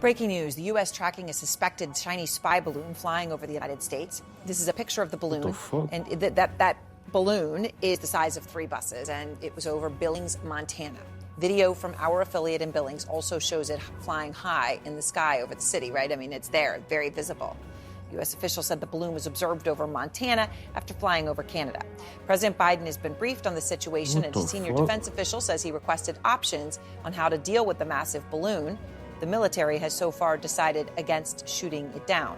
Breaking news, the U.S. tracking a suspected Chinese spy balloon flying over the United States. This is a picture of the balloon. And that balloon is the size of 3 buses, and it was over Billings, Montana. Video from our affiliate in Billings also shows it flying high in the sky over the city, right? I mean, it's there, very visible. U.S. officials said the balloon was observed over Montana after flying over Canada. President Biden has been briefed on the situation, and a senior defense official says he requested options on how to deal with the massive balloon. The military has so far decided against shooting it down.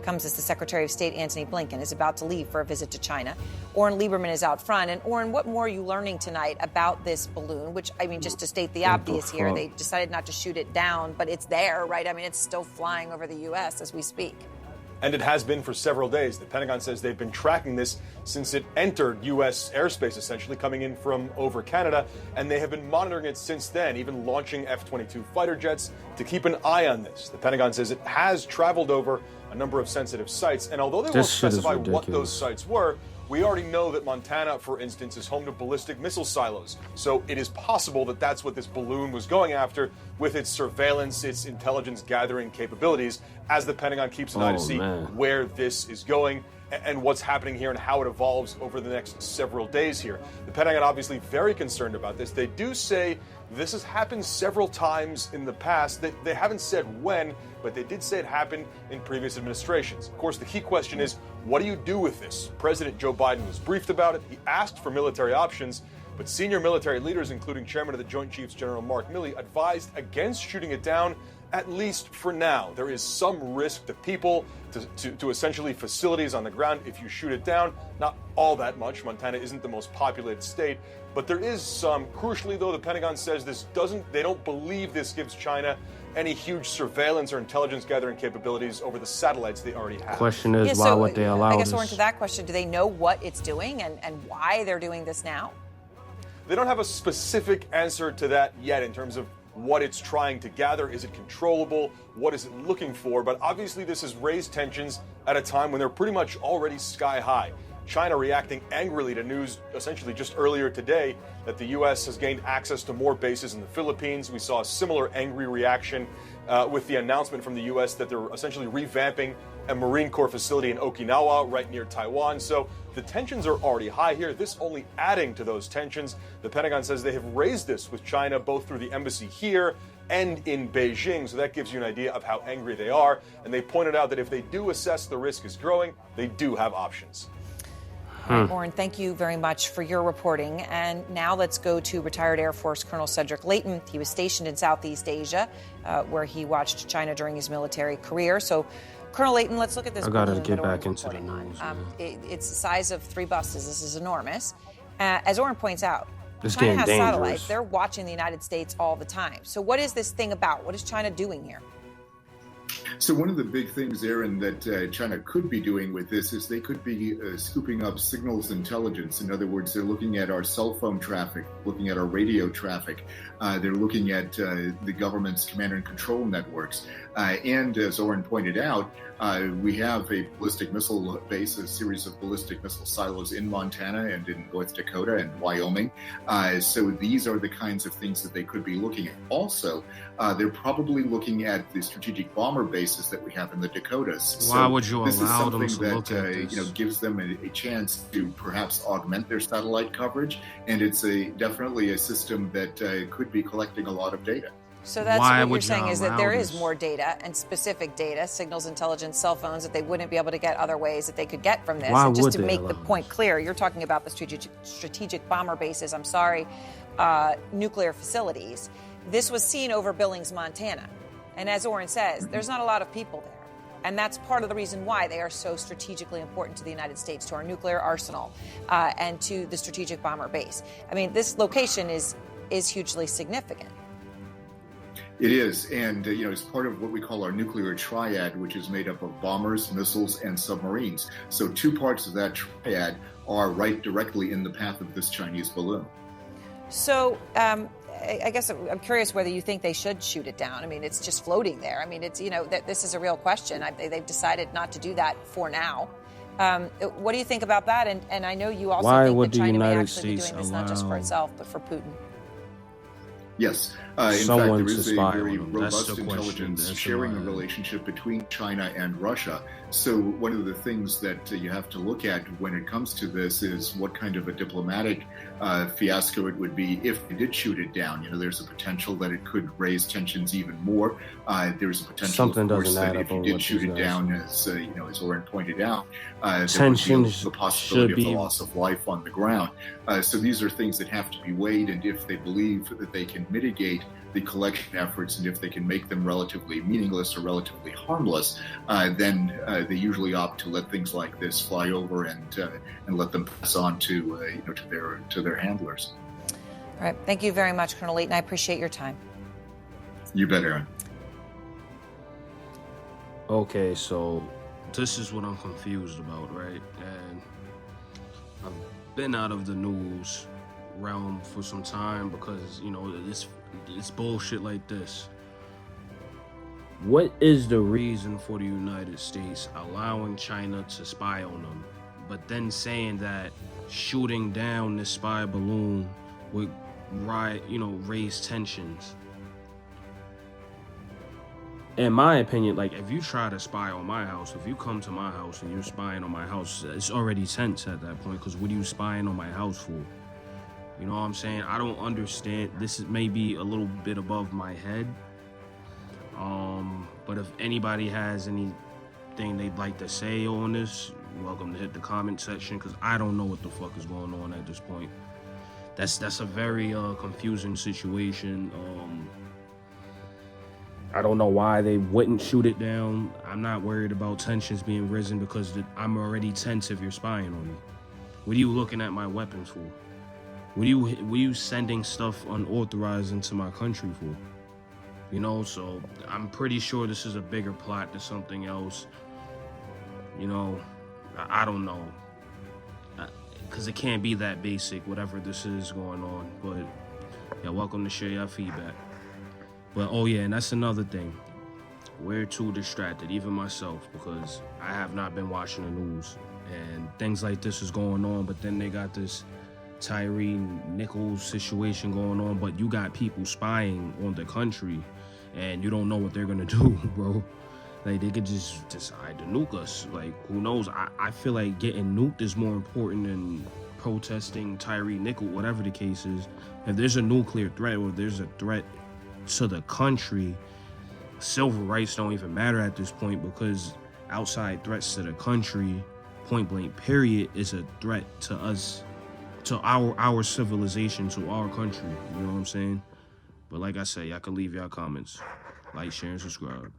Comes as the Secretary of State Antony Blinken is about to leave for a visit to China. Oren Lieberman is out front. And Oren, what more are you learning tonight about this balloon? Which, I mean, just to state the obvious here, they decided not to shoot it down, but it's there, right? I mean, it's still flying over the U.S. as we speak. And it has been for several days. The Pentagon says they've been tracking this since it entered U.S. airspace, essentially coming in from over Canada, and they have been monitoring it since then, even launching F-22 fighter jets to keep an eye on this. The Pentagon says it has traveled over a number of sensitive sites, and although they won't specify what those sites were, we already know that Montana, for instance, is home to ballistic missile silos. So it is possible that that's what this balloon was going after with its surveillance, its intelligence gathering capabilities, as the Pentagon keeps an eye to see where this is going and what's happening here and how it evolves over the next several days here. The Pentagon obviously very concerned about this. They do say this has happened several times in the past. They haven't said when, but they did say it happened in previous administrations. Of course, the key question is, what do you do with this? President Joe Biden was briefed about it. He asked for military options, but senior military leaders, including Chairman of the Joint Chiefs General Mark Milley, advised against shooting it down, at least for now. There is some risk to people, to essentially facilities on the ground if you shoot it down. Not all that much. Montana isn't the most populated state, but there is some. Crucially, though, the Pentagon says they don't believe this gives China any huge surveillance or intelligence gathering capabilities over the satellites they already have. Question is, why would they allow this? I guess, Oren, to that question, do they know what it's doing and why they're doing this now? They don't have a specific answer to that yet in terms of what it's trying to gather. Is it controllable? What is it looking for? But obviously this has raised tensions at a time when they're pretty much already sky high. China reacting angrily to news essentially just earlier today that the U.S. has gained access to more bases in the Philippines. We saw a similar angry reaction with the announcement from the U.S. that they're essentially revamping a Marine Corps facility in Okinawa right near Taiwan. So the tensions are already high here. This only adding to those tensions. The Pentagon says they have raised this with China both through the embassy here and in Beijing. So that gives you an idea of how angry they are. And they pointed out that if they do assess the risk is growing, they do have options. Oren, thank you very much for your reporting. And now let's go to retired Air Force Colonel Cedric Leighton. He was stationed in Southeast Asia, where he watched China during his military career. So, Colonel Leighton, let's look at this. I got to get back into the news. It's the size of 3 buses. This is enormous. As Oren points out, It's China getting has dangerous. satellites. They're watching the United States all the time. So what is this thing about? What is China doing here? So one of the big things, Aaron, that China could be doing with this is they could be scooping up signals intelligence. In other words, they're looking at our cell phone traffic, looking at our radio traffic. They're looking at the government's command and control networks. And as Oren pointed out, we have a ballistic missile base, a series of ballistic missile silos in Montana and in North Dakota and Wyoming. So these are the kinds of things that they could be looking at. Also, they're probably looking at the strategic bomber bases that we have in the Dakotas. Why would you allow them to this is something look at that this? gives them a chance to perhaps augment their satellite coverage, and it's definitely a system that could be collecting a lot of data. So that's Why what you're would saying you is that allow there is this? more data and specific data, signals intelligence, cell phones that they wouldn't be able to get other ways that they could get from this. Why And just would to they make the allow point clear, you're talking about the strategic bomber bases, nuclear facilities. This was seen over Billings, Montana. And as Oren says, there's not a lot of people there. And that's part of the reason why they are so strategically important to the United States, to our nuclear arsenal, and to the strategic bomber base. I mean, this location is hugely significant. It is, and it's part of what we call our nuclear triad, which is made up of bombers, missiles, and submarines. So 2 parts of that triad are right directly in the path of this Chinese balloon. So I guess I'm curious whether you think they should shoot it down. I mean, it's just floating there. I mean, it's this is a real question. They've decided not to do that for now. What do you think about that? And I know you also Why think would that the China may United actually be States doing this not just for allow- itself, but for Putin. Yes, In fact, someone there to is a spy very on them. That's robust the question. intelligence That's sharing in my head. relationship between China and Russia. So one of the things that you have to look at when it comes to this is what kind of a diplomatic fiasco it would be if they did shoot it down. You know, there's a potential that it could raise tensions even more. There's a potential, Something of course, doesn't that add if up you on did what shoot these it guys down, as Oren pointed out, there would be Tensions the possibility should of the be- loss of life on the ground. So these are things that have to be weighed, and if they believe that they can mitigate the collection efforts, and if they can make them relatively meaningless or relatively harmless, then they usually opt to let things like this fly over and let them pass on to their handlers. All right. Thank you very much, Colonel Leighton. I appreciate your time. You bet, Aaron. Okay, so this is what I'm confused about, right? And I've been out of the news realm for some time because, it's bullshit like this. What is the reason for the United States allowing China to spy on them, but then saying that shooting down this spy balloon would raise tensions? In my opinion, like, if you try to spy on my house, if you come to my house and you're spying on my house, it's already tense at that point, because what are you spying on my house for? You know what I'm saying? I don't understand. This is maybe a little bit above my head. But if anybody has anything they'd like to say on this, you're welcome to hit the comment section, because I don't know what the fuck is going on at this point. That's a very confusing situation. I don't know why they wouldn't shoot it down. I'm not worried about tensions being risen because I'm already tense if you're spying on me. What are you looking at my weapons for? What are you sending stuff unauthorized into my country for? So I'm pretty sure this is a bigger plot to something else. I don't know. Because it can't be that basic, whatever this is going on. But yeah, welcome to share your feedback. But oh yeah, and that's another thing. We're too distracted, even myself, because I have not been watching the news. And things like this is going on, but then they got this Tyree Nichols situation going on, but you got people spying on the country, and you don't know what they're gonna do, bro. Like, they could just decide to nuke us. Like, who knows? I feel like getting nuked is more important than protesting Tyree Nichols, whatever the case is. If there's a nuclear threat, or there's a threat to the country, civil rights don't even matter at this point, because outside threats to the country, point blank period, is a threat to us, to our civilization, to our country. You know what I'm saying? But like I say, y'all can leave y'all comments, like, share, and subscribe.